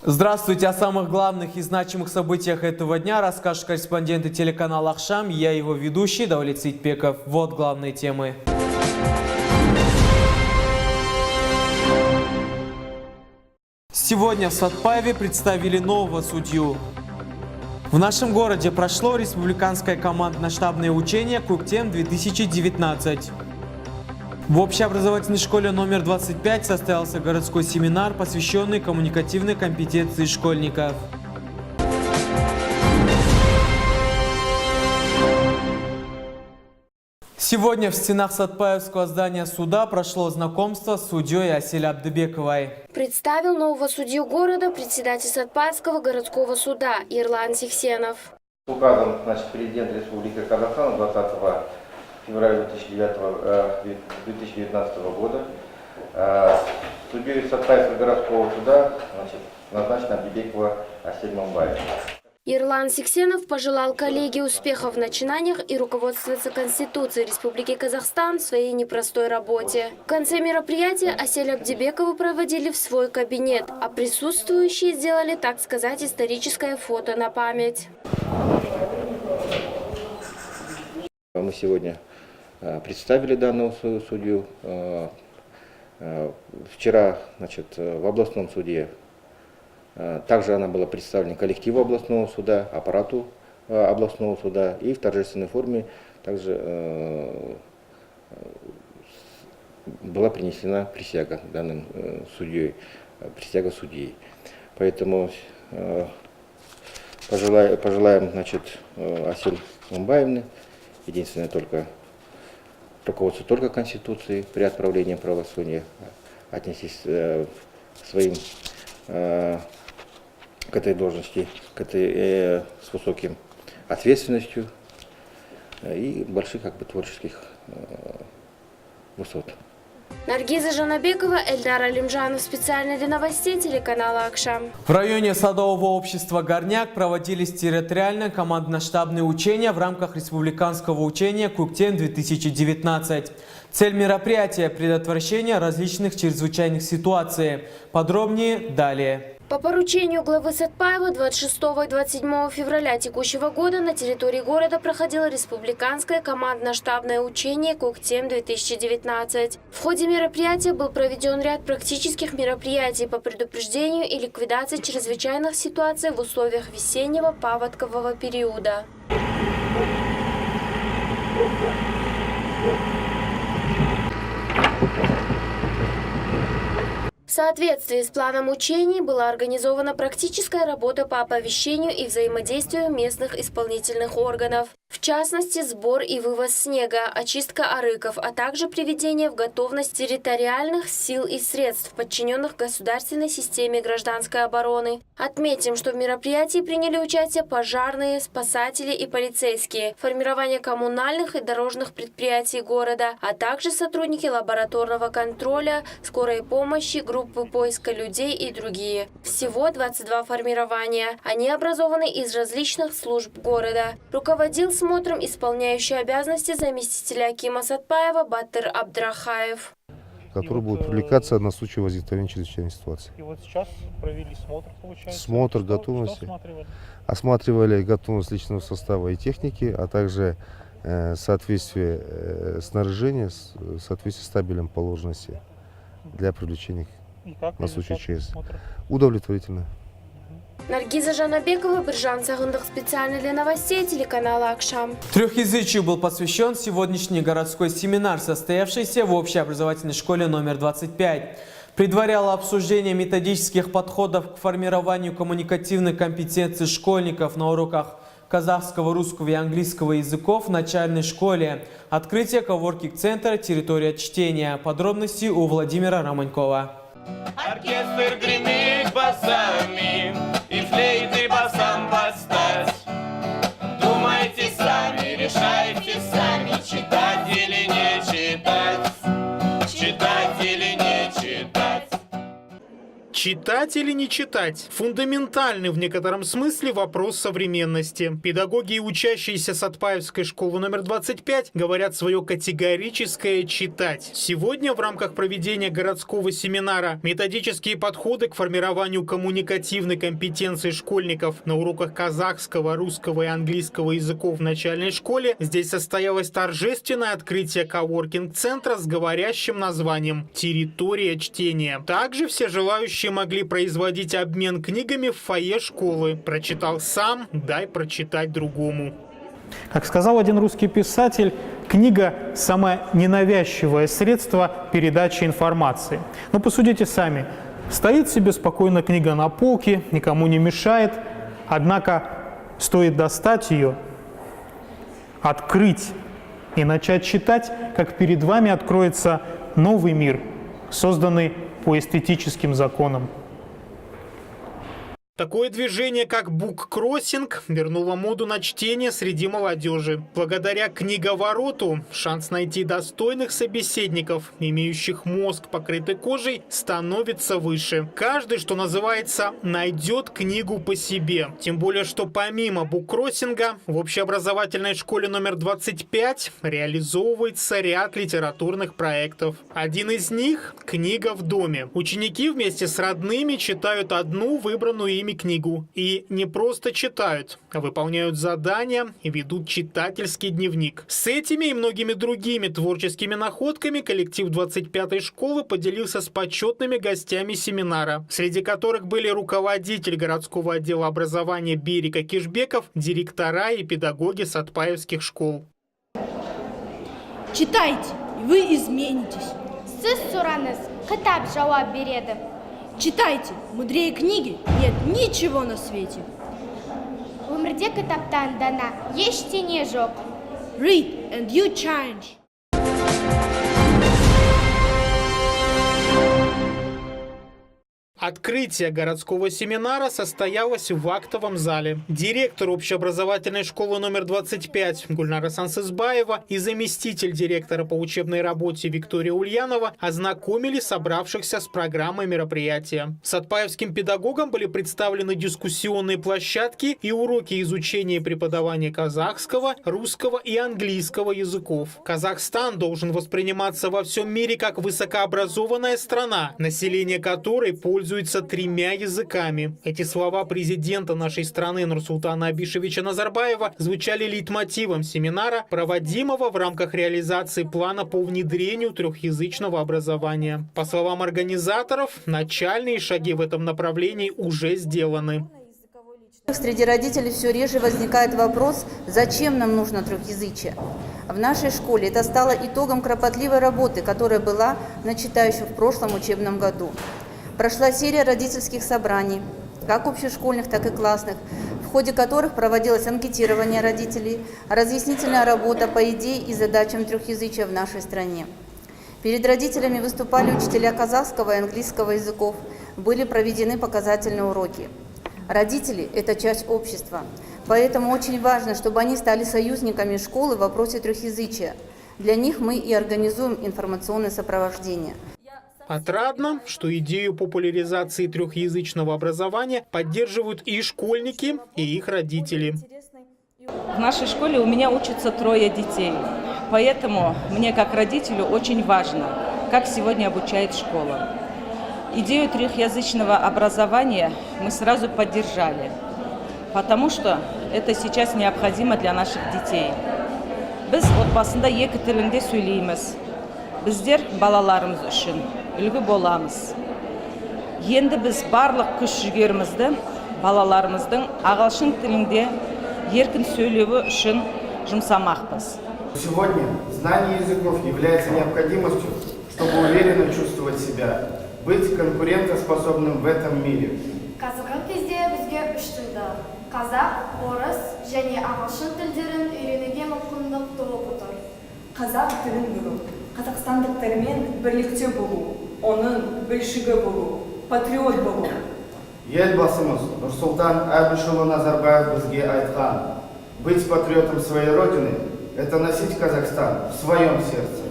Здравствуйте! О самых главных и значимых событиях этого дня расскажет корреспонденты телеканала «Ахшам». Я его ведущий Давлет Сейтпеков. Вот главные темы. Сегодня в Сатпаеве представили нового судью. В нашем городе прошло республиканское командно-штабное учение «Көктем-2019». В общеобразовательной школе номер 25 состоялся городской семинар, посвященный коммуникативной компетенции школьников. Сегодня в стенах Сатпаевского здания суда прошло знакомство с судьей Асель Абдыбековой. Представил нового судью города председатель Сатпаевского городского суда Ерлан Сиксенов. Указом президента Республики Казахстан 20 февраля 2019 года судьей Сатпаевского городского суда назначена Абдыбекова Асель Мамбаевна. Ерлан Сиксенов пожелал коллеге успехов в начинаниях и руководствоваться Конституцией Республики Казахстан в своей непростой работе. В конце мероприятия Асель Абдыбекову проводили в свой кабинет, а присутствующие сделали, так сказать, историческое фото на память. Мы сегодня представили данного судью. Вчера в областном суде также она была представлена коллективу областного суда, аппарату областного суда, и в торжественной форме также была принесена присяга данным судьей, присяга судьи. Поэтому пожелаем Асель Мамбаевне единственное только руководство только Конституцией при отправлении правосудия, отнестись своим к этой должности, с высоким ответственностью и больших творческих высот. Наргиза Жанабекова, Эльдар Алимжанов. Специально для новостей телеканала «Акшам». В районе садового общества «Горняк» проводились территориальные командно-штабные учения в рамках республиканского учения «Көктем-2019». Цель мероприятия – предотвращение различных чрезвычайных ситуаций. Подробнее далее. По поручению главы Сатпаева 26 и 27 февраля текущего года на территории города проходило республиканское командно-штабное учение «Көктем-2019». В ходе мероприятия был проведен ряд практических мероприятий по предупреждению и ликвидации чрезвычайных ситуаций в условиях весеннего паводкового периода. В соответствии с планом учений была организована практическая работа по оповещению и взаимодействию местных исполнительных органов. В частности, сбор и вывоз снега, очистка арыков, а также приведение в готовность территориальных сил и средств, подчиненных государственной системе гражданской обороны. Отметим, что в мероприятии приняли участие пожарные, спасатели и полицейские, формирование коммунальных и дорожных предприятий города, а также сотрудники лабораторного контроля, скорой помощи, группы поиска людей и другие. Всего 22 формирования. Они образованы из различных служб города. Руководил смотром исполняющий обязанности заместителя акима Сатпаева Батыр Абдрахаев, который будет привлекаться на случай возникновения чрезвычайной ситуации. И вот сейчас провели смотр, получается. Смотр готовности. Осматривали готовность личного состава и техники, а также соответствие снаряжения, соответствие с табелем положенности для привлечения на случай ЧС. Удовлетворительно. Наргиза Жанабекова, Биржан Сагындых. Специально для новостей телеканала «Акшам». Трехязычию был посвящен сегодняшний городской семинар, состоявшийся в общеобразовательной школе номер 25. Предваряло обсуждение методических подходов к формированию коммуникативной компетенции школьников на уроках казахского, русского и английского языков в начальной школе. Открытие коворкинг-центра «Территория чтения». Подробности у Владимира Романькова. Оркестр гремит басами, и флейты басам подстать. Думайте сами, решайте сами, читать или не читать, читать или не читать. Читать или не читать? Фундаментальный в некотором смысле вопрос современности. Педагоги и учащиеся Сатпаевской школы номер 25 говорят свое категорическое «читать». Сегодня в рамках проведения городского семинара «Методические подходы к формированию коммуникативной компетенции школьников на уроках казахского, русского и английского языков в начальной школе» здесь состоялось торжественное открытие коворкинг-центра с говорящим названием «Территория чтения». Также все желающие могли производить обмен книгами в фойе школы. Прочитал сам, дай прочитать другому. Как сказал один русский писатель, книга – самое ненавязчивое средство передачи информации. Но посудите сами. Стоит себе спокойно книга на полке, никому не мешает. Однако стоит достать ее, открыть и начать читать, как перед вами откроется новый мир, созданный по эстетическим законам. Такое движение, как буккроссинг, вернуло моду на чтение среди молодежи. Благодаря книговороту шанс найти достойных собеседников, имеющих мозг, покрытый кожей, становится выше. Каждый, что называется, найдет книгу по себе. Тем более, что помимо буккроссинга в общеобразовательной школе номер 25 реализовывается ряд литературных проектов. Один из них – «Книга в доме». Ученики вместе с родными читают одну выбранную ими книгу. И не просто читают, а выполняют задания и ведут читательский дневник. С этими и многими другими творческими находками коллектив 25-й школы поделился с почетными гостями семинара, среди которых были руководитель городского отдела образования Берика Кишбеков, директора и педагоги сатпаевских школ. Читайте, и вы изменитесь. Siz so'rangiz, kitob javob beradi. Читайте, мудрее книги нет ничего на свете. Umrda kitobdan dana ештеңе жоқ. Read and you change. Открытие городского семинара состоялось в актовом зале. Директор общеобразовательной школы номер 25 Гульнара Сансызбаева и заместитель директора по учебной работе Виктория Ульянова ознакомили собравшихся с программой мероприятия. Сатпаевским педагогам были представлены дискуссионные площадки и уроки изучения и преподавания казахского, русского и английского языков. Казахстан должен восприниматься во всем мире как высокообразованная страна, население которой пользуется 3 языками. Эти слова президента нашей страны Нурсултана Абишевича Назарбаева звучали лейтмотивом семинара, проводимого в рамках реализации плана по внедрению трехязычного образования. По словам организаторов, начальные шаги в этом направлении уже сделаны. Среди родителей все реже возникает вопрос, зачем нам нужно трехязычие. В нашей школе это стало итогом кропотливой работы, которая была начата еще в прошлом учебном году. Прошла серия родительских собраний, как общешкольных, так и классных, в ходе которых проводилось анкетирование родителей, разъяснительная работа по идее и задачам трехязычия в нашей стране. Перед родителями выступали учителя казахского и английского языков, были проведены показательные уроки. Родители – это часть общества, поэтому очень важно, чтобы они стали союзниками школы в вопросе трехязычия. Для них мы и организуем информационное сопровождение. Отрадно, что идею популяризации трехязычного образования поддерживают и школьники, и их родители. В нашей школе у меня учатся 3 детей, поэтому мне как родителю очень важно, как сегодня обучает школа. Идею трехязычного образования мы сразу поддержали, потому что это сейчас необходимо для наших детей. Біз отбасында 2 тілінде сөйлейміз. Біздер балаларымыз үшін үлгі боламыз. Енді біз барлық күш-жүгерімізді балаларымыздың ағылшын тілінде еркін сөйлеуі үшін жұмсамақпыз. Сегодня знание языков является необходимостью, чтобы уверенно чувствовать себя, быть конкурентоспособным в этом мире. Қазіргі кезде бізге 3 тілді – қазақ, орыс және ағылшын тілдерін үйренуге мүмкіндік туып отыр. Қазақ тілін білу, қазақстандықтармен бірлікте болу, оның бөлшегі болу, патриот болу. Елбасымыз Нурсултан Абишұлы Назарбаев бізге айтқан: быть патриотом своей родины – это носить Казахстан в своем сердце.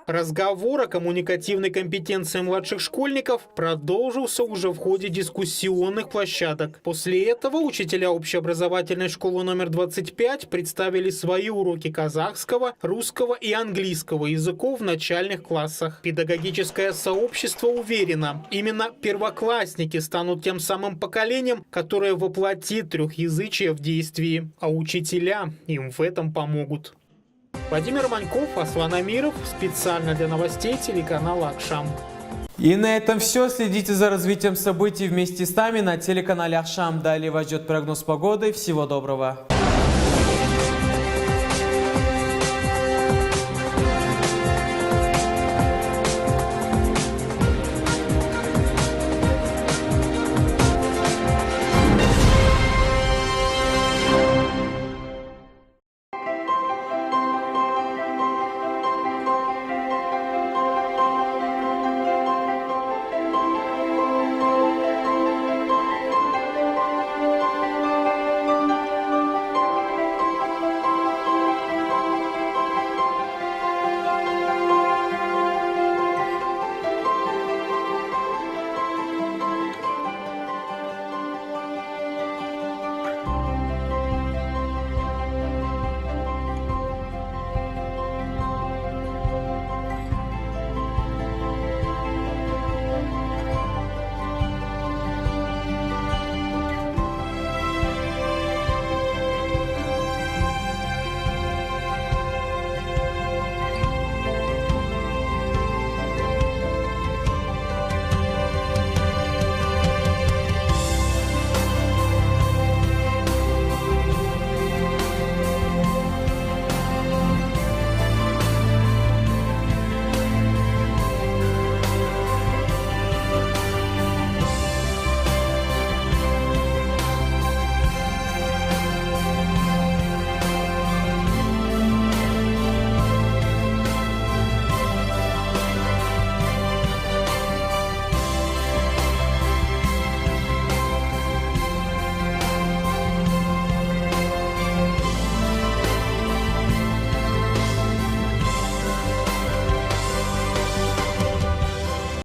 Разговор о коммуникативной компетенции младших школьников продолжился уже в ходе дискуссионных площадок. После этого учителя общеобразовательной школы номер 25 представили свои уроки казахского, русского и английского языков в начальных классах. Педагогическое сообщество уверено, именно первоклассники станут тем самым поколением, которое воплотит трехязычие в действии, а учителя им в этом помогут. Владимир Маньков, Аслан Амиров, специально для новостей телеканала Акшам. И на этом все. Следите за развитием событий вместе с нами на телеканале Акшам. Далее вас ждет прогноз погоды. Всего доброго.